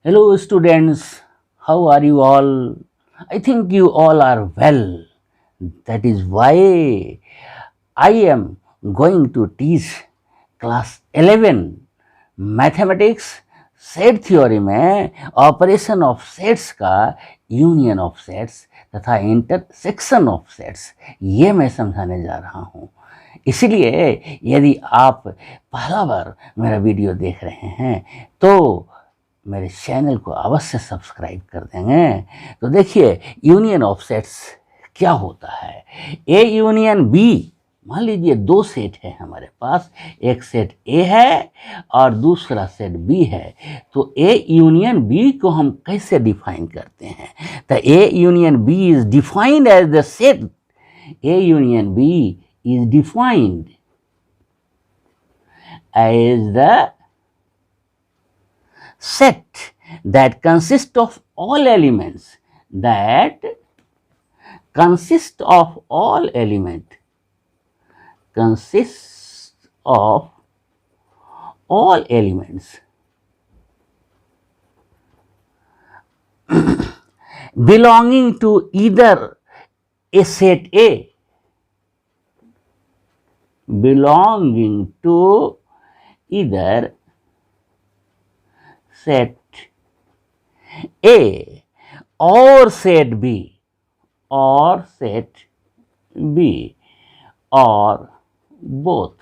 Hello, students. How are you all? I think you all are well. That is why I am going to teach class 11 mathematics set theory में operation of sets का union of sets तथा intersection of sets ये मैं समझाने जा रहा हूँ। इसलिए यदि आप पहला बार मेरा वीडियो देख रहे हैं तो मेरे चैनल को अवश्य सब्सक्राइब कर देंगे। तो देखिए यूनियन ऑफ सेट्स क्या होता है। ए यूनियन बी, मान लीजिए दो सेट है हमारे पास, एक सेट ए है और दूसरा सेट बी है। तो ए यूनियन बी को हम कैसे डिफाइन करते हैं? तो A union B is defined as the set. A union B is defined as the set that consists of all elements consists of all elements belonging to either a set A, belonging to either set A or set B or both।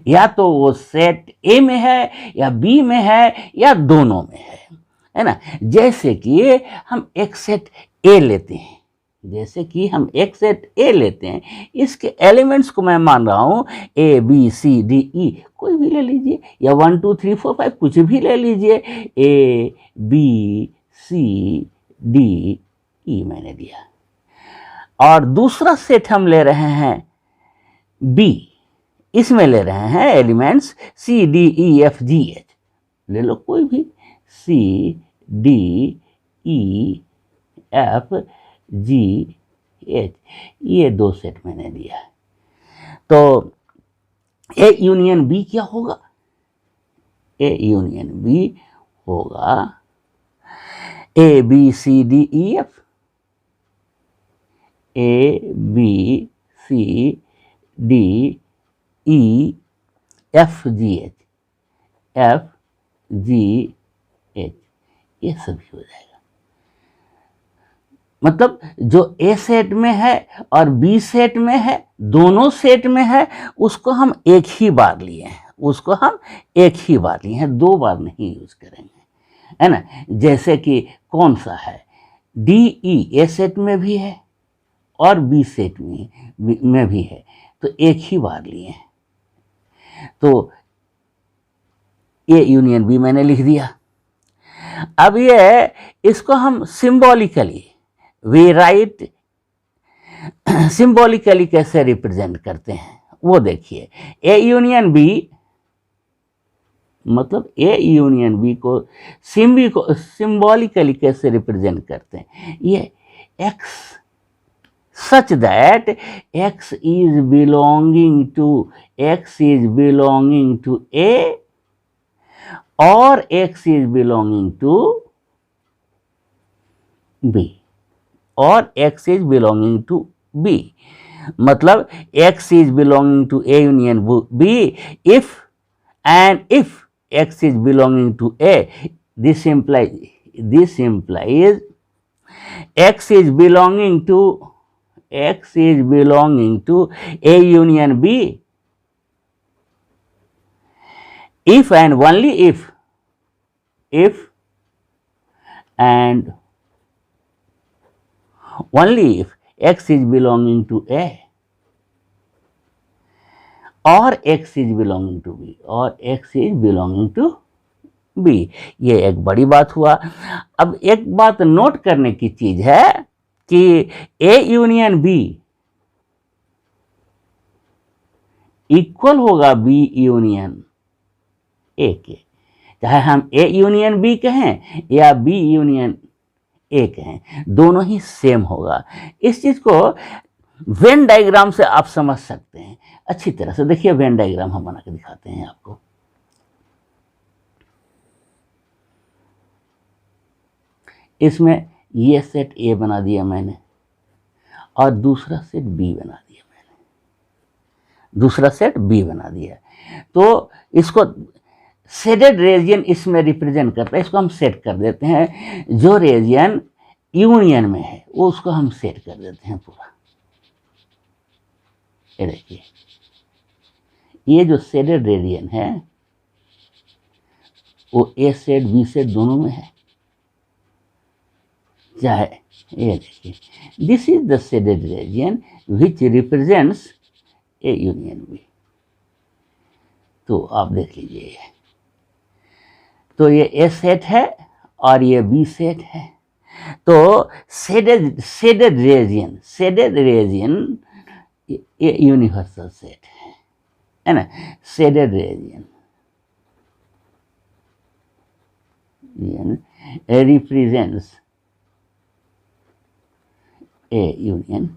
या तो वो set ए में है या B में है या दोनों में है ना। जैसे कि हम एक सेट ए लेते हैं, इसके एलिमेंट्स को मैं मान रहा हूं ए बी सी डी ई, कोई भी ले लीजिए, या 1 2 3 4 5 कुछ भी ले लीजिए। ए बी सी डी ई मैंने दिया। और दूसरा सेट हम ले रहे हैं बी, इसमें ले रहे हैं elements C D E F G H, ले लो कोई भी, C D E F G H, ये दो सेट मैंने दिया है। तो ए यूनियन बी क्या होगा? ए यूनियन बी होगा A B C D E F, A B C D E F G H, F G H, ये सभी हो जाएगा। मतलब जो ए सेट में है और बी सेट में है, दोनों सेट में है, उसको हम एक ही बार लिए हैं, दो बार नहीं यूज करेंगे, है ना। जैसे कि कौन सा है, डी ई ए सेट में भी है और बी सेट में भी है, तो एक ही बार लिए हैं। तो ए यूनियन बी मैंने लिख दिया। अब ये इसको हम सिंबॉलिकली सिंबॉलिकली कैसे रिप्रेजेंट करते हैं वो देखिए। ए यूनियन बी मतलब ए यूनियन बी को सिंबॉलिकली कैसे रिप्रेजेंट करते हैं? ये x such that x is belonging to A or x is belonging to B or x is belonging to B। मतलब x is belonging to A union B if x is belonging to A, this implies x is belonging to A union B if and only if x is belonging to A or x is belonging to B। ये एक बड़ी बात हुआ। अब एक बात note करने की चीज है कि ए यूनियन बी इक्वल होगा बी यूनियन ए के, चाहे हम ए यूनियन बी कहें या बी यूनियन ए कहें, दोनों ही सेम होगा। इस चीज को वेन डायग्राम से आप समझ सकते हैं अच्छी तरह से। देखिए वेन डायग्राम हम बना के दिखाते हैं आपको। इसमें ये सेट ए बना दिया मैंने और दूसरा सेट बी बना दिया मैंने, दूसरा सेट बी बना दिया। तो इसको शेडेड रीजन इसमें रिप्रेजेंट करता है, इसको हम सेट कर देते हैं। जो रीजन यूनियन में है वो उसको हम सेट कर देते हैं पूरा। ये देखिए, ये जो शेडेड रीजन है वो ए सेट बी सेट दोनों में है, चाहे ये देखिए, this is the shaded region which represents A union B. तो आप देख लीजिए, तो ये ए सेट है और ये बी सेट है। तो शेडेड रीजन ये यूनिवर्सल सेट है ना। Shaded region represents A union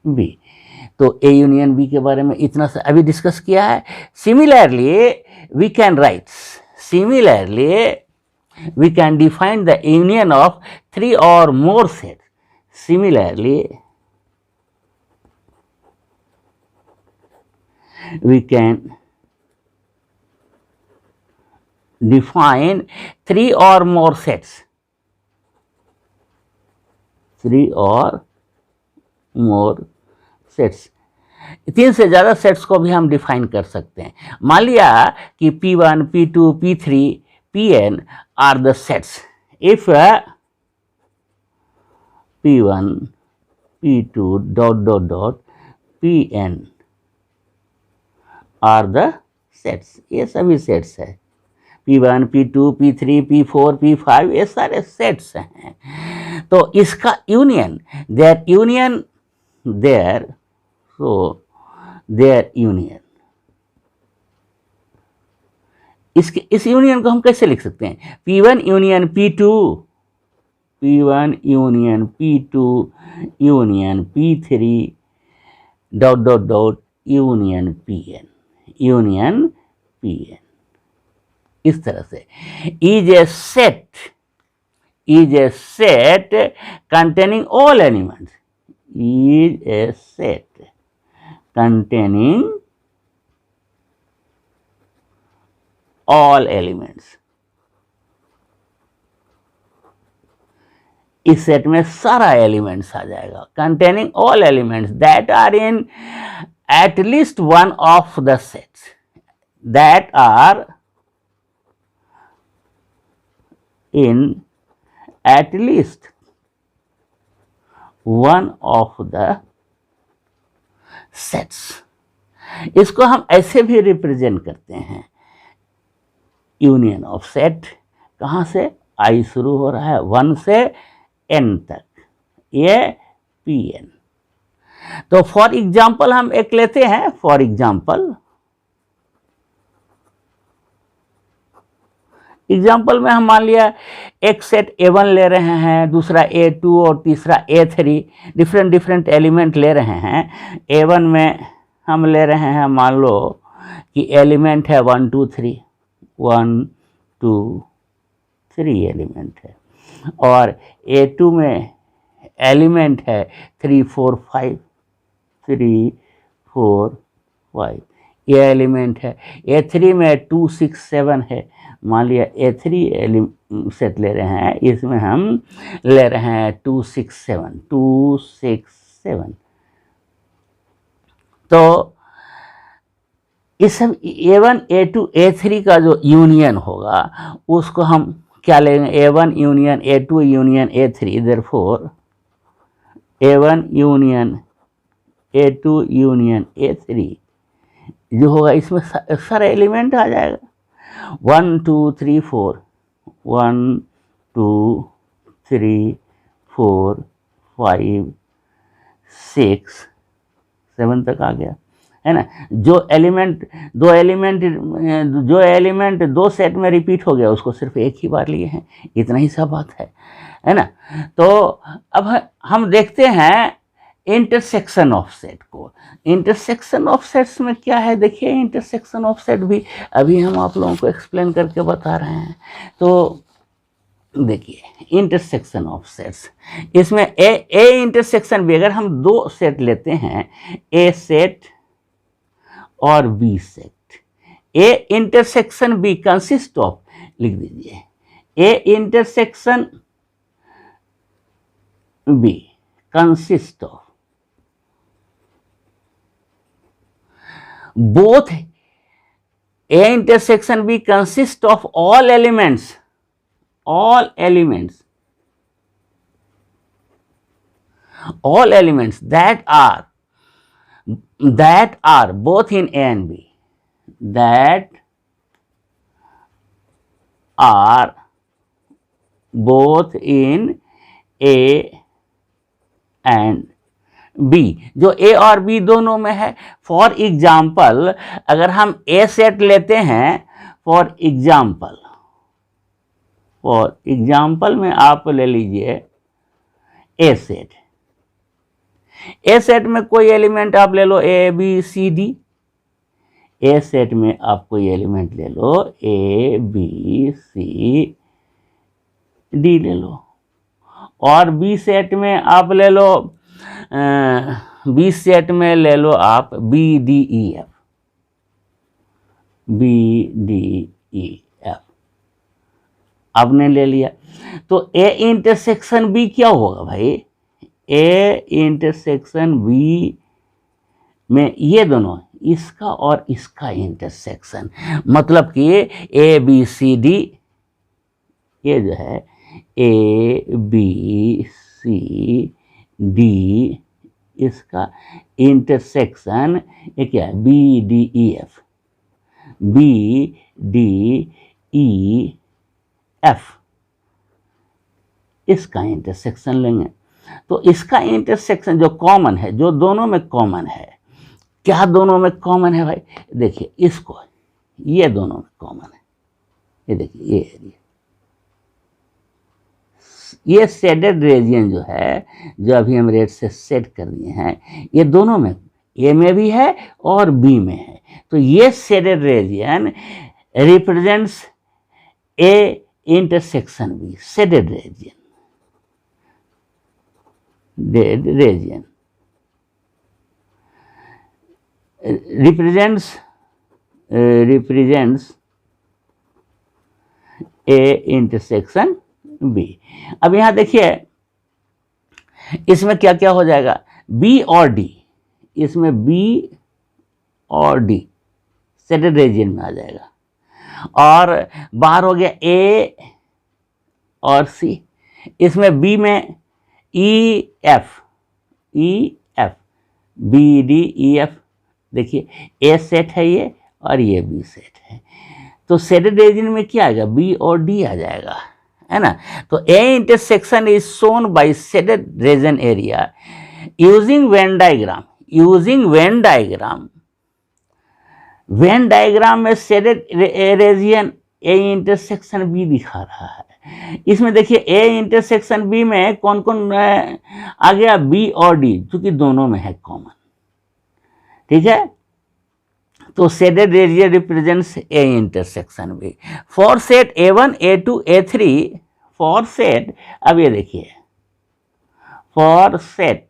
B. तो ए यूनियन बी के बारे में इतना सा अभी डिस्कस किया है। Similarly we can write, similarly we can define the union of 3 or more sets. Similarly, we can define 3 or more sets. 3 or more sets. 3 से ज़्यादा सेट्स को भी हम डिफाइन कर सकते हैं। मान लिया कि P1, P2, P3, Pn are the sets. If P1, P2 dot Pn are the sets, ये सभी सेट्स है। P1, P2, P3, P4, P5 ये सारे सेट्स हैं। तो इसका union, their union there, so their union, इस यूनियन को हम कैसे लिख सकते हैं? P1 union P2, P1 union P2 union P3 dot union Pn, union Pn। इस तरह से is a set containing all elements, is a set containing all elements। इस सेट में सारा एलिमेंट्स आ जाएगा। containing all elements that are in at least one of the sets, that are in at least one of the sets। इसको हम ऐसे भी represent करते हैं, यूनियन ऑफ सेट। कहाँ से? आई शुरू हो रहा है 1 से n तक, ये Pn। तो फॉर एग्जाम्पल हम एक लेते हैं, फॉर एग्जाम्पल में हम मान लिया एक सेट A1 ले रहे हैं, दूसरा A2 और तीसरा A3, डिफरेंट एलिमेंट ले रहे हैं। A1 में हम ले रहे हैं, मान लो कि एलिमेंट है 1 2 3, 1 2 3 एलिमेंट है, और A2 में एलिमेंट है 3 4 5, 3 4 5 ये एलिमेंट है। A3 में 2 6 7 है, मान लिया A3 सेट ले रहे हैं, इसमें हम ले रहे हैं 2 6 7, 2 6 7। तो इस सब A1 A2 A3 का जो यूनियन होगा उसको हम क्या लेंगे? A1 union A2 union A3, therefore A1 union A2 union A3 जो होगा, इसमें सारे एलिमेंट आ जाएगा। 1 2 3 4, 1 2 3 4 5 6 7 तक आ गया, है ना। जो एलिमेंट दो सेट में रिपीट हो गया उसको सिर्फ एक ही बार लिए हैं, इतना ही सा बात है ना। तो अब हम देखते हैं इंटरसेक्शन ऑफ सेट को। इंटरसेक्शन ऑफ सेट्स में क्या है? देखिए, इंटरसेक्शन ऑफ सेट भी अभी हम आप लोगों को एक्सप्लेन करके बता रहे हैं। तो देखिए इंटरसेक्शन ऑफ सेट्स, इसमें ए इंटरसेक्शन भी, अगर हम दो सेट लेते हैं, ए सेट और B set, A intersection B consist of, लिख दीजिए, A intersection B consist of both A intersection B consists of all elements that are both in A and B, that are both in A and B, जो A और B दोनों में है। For example अगर हम ए set लेते हैं, for example में आप ले लीजिए ए सेट, ए सेट में कोई एलिमेंट आप ले लो A B C D, a set में आप कोई एलिमेंट ले लो ए बी सी डी ले लो, और बी सेट में आप ले लो, बी सेट में ले लो आप बी डी ई एफ, आपने ले लिया। तो ए इंटरसेक्शन बी क्या होगा भाई, ए इंटरसेक्शन बी में ये दोनों, इसका और इसका इंटरसेक्शन, मतलब कि ए बी सी डी, ये जो है ए बी सी डी, इसका इंटरसेक्शन ये क्या है, B D E F, B D E F, इसका इंटरसेक्शन लेंगे। तो इसका इंटरसेक्शन जो कॉमन है, जो दोनों में कॉमन है, क्या दोनों में कॉमन है भाई, देखिए इसको, ये दोनों में कॉमन है, ये देखिए ये एरिया, ये शेडेड रीजन जो है, जो अभी हम रेड से सेट कर दिए हैं, ये दोनों में, ए में भी है और बी में है। तो ये shaded region represents A intersection B, shaded region, represents A intersection B. अब यहां देखिए इसमें क्या क्या हो जाएगा, बी और डी, इसमें बी और डी शेडेड रीजन में आ जाएगा, और बाहर हो गया ए और सी, इसमें बी में E F, B D E F, देखिए ए सेट है ये और ये बी सेट है, तो शेडेड रीजन में क्या आएगा, बी और डी आ जाएगा, है ना। तो A intersection is shown by shaded region area using Venn diagram, Venn diagram में shaded region A intersection B दिखा रहा है। इसमें देखिए ए इंटरसेक्शन बी में कौन कौन आ गया, बी और डी, क्योंकि दोनों में है कॉमन, ठीक है। तो shaded region represents A intersection B. For set A1 A2 A3, for set, अब ये देखिए, for set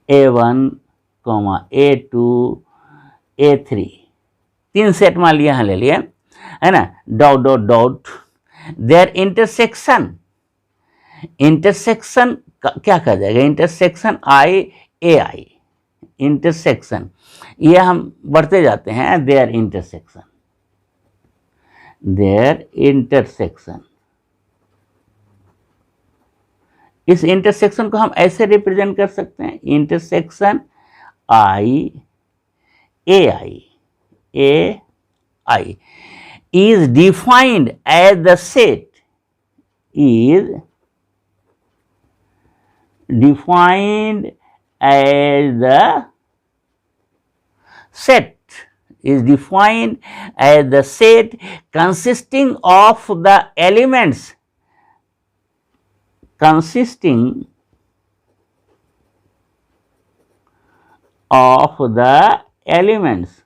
A1, A2 A3, तीन सेट मान लिया, यहां ले लिए, है ना, dot dot dot, their intersection क्या कहा जाएगा, इंटरसेक्शन आई ए आई, इंटरसेक्शन, ये हम बढ़ते जाते हैं, देयर इंटरसेक्शन, इस इंटरसेक्शन को हम ऐसे रिप्रेजेंट कर सकते हैं, intersection I A I is defined as the set, is defined as the set, is defined as the set consisting of the elements, consisting of the elements,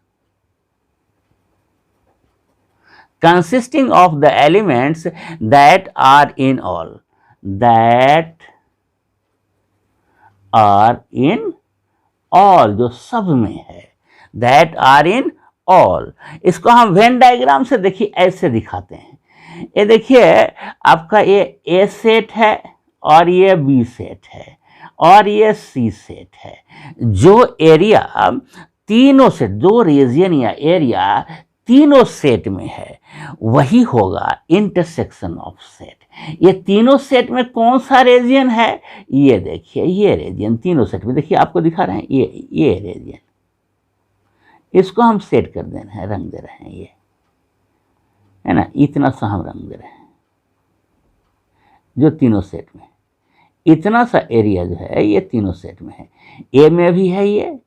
consisting of the elements that are in all, that are in all, जो सब में है, that are in all। इसको हम Venn diagram से देखिए ऐसे दिखाते हैं। ये देखिए आपका ये ए सेट है और ये बी सेट है और ये सी सेट है। जो एरिया तीनों से, दो रीजन या एरिया तीनों सेट में है, वही होगा इंटरसेक्शन ऑफ सेट। ये तीनों सेट में कौन सा रीजन है, ये देखिए, ये रीजन तीनों सेट में, देखिए आपको दिखा रहे हैं ये रीजन, इसको हम सेट कर दे रहे हैं, रंग दे रहे हैं, ये है ना, इतना सा हम रंग दे रहे हैं जो तीनों सेट में, इतना सा एरिया जो है ये तीनों सेट में है। ए में भी है ये,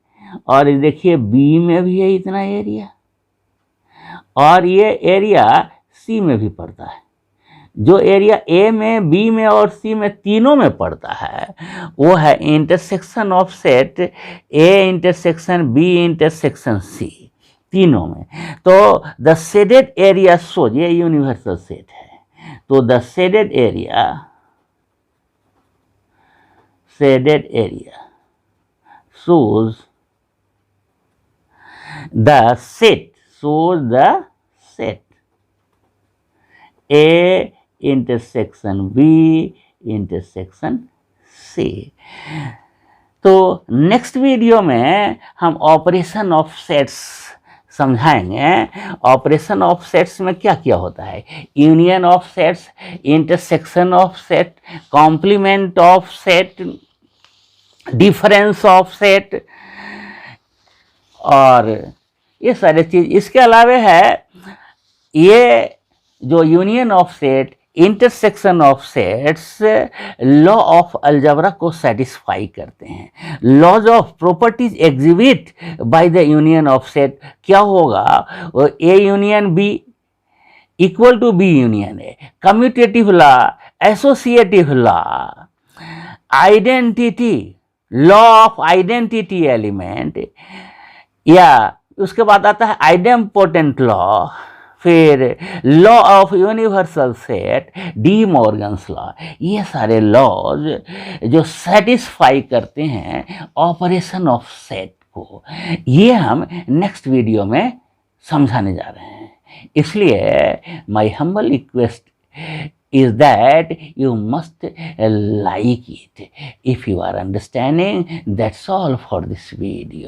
और देखिए बी में भी है इतना एरिया, और ये एरिया सी में भी पड़ता है। जो एरिया ए में, बी में और सी में तीनों में पड़ता है, वो है intersection of set A intersection B intersection C, तीनों में। तो द शेडेड एरिया शोज, ये यूनिवर्सल सेट है, तो the shaded area shows the set A intersection B intersection C. तो नेक्स्ट वीडियो में हम ऑपरेशन ऑफ सेट्स समझाएंगे। ऑपरेशन ऑफ सेट्स में क्या क्या होता है, union of sets, intersection of set, complement of set, difference of set, और ये सारे चीज। इसके अलावा है ये जो union of set, intersection of sets law of algebra को सेटिस्फाई करते हैं। Laws of properties exhibit by the union of set क्या होगा, A union B equal to B union A, commutative law, associative law, identity, law of identity element, या उसके बाद आता है आइडेम्पोटेंट लॉ, फिर law of universal set, De Morgan's law. ये सारे लॉज जो सेटिस्फाई करते हैं ऑपरेशन ऑफ सेट को, ये हम नेक्स्ट वीडियो में समझाने जा रहे हैं। इसलिए my humble request is that you must like it. If you are understanding, that's all for this video.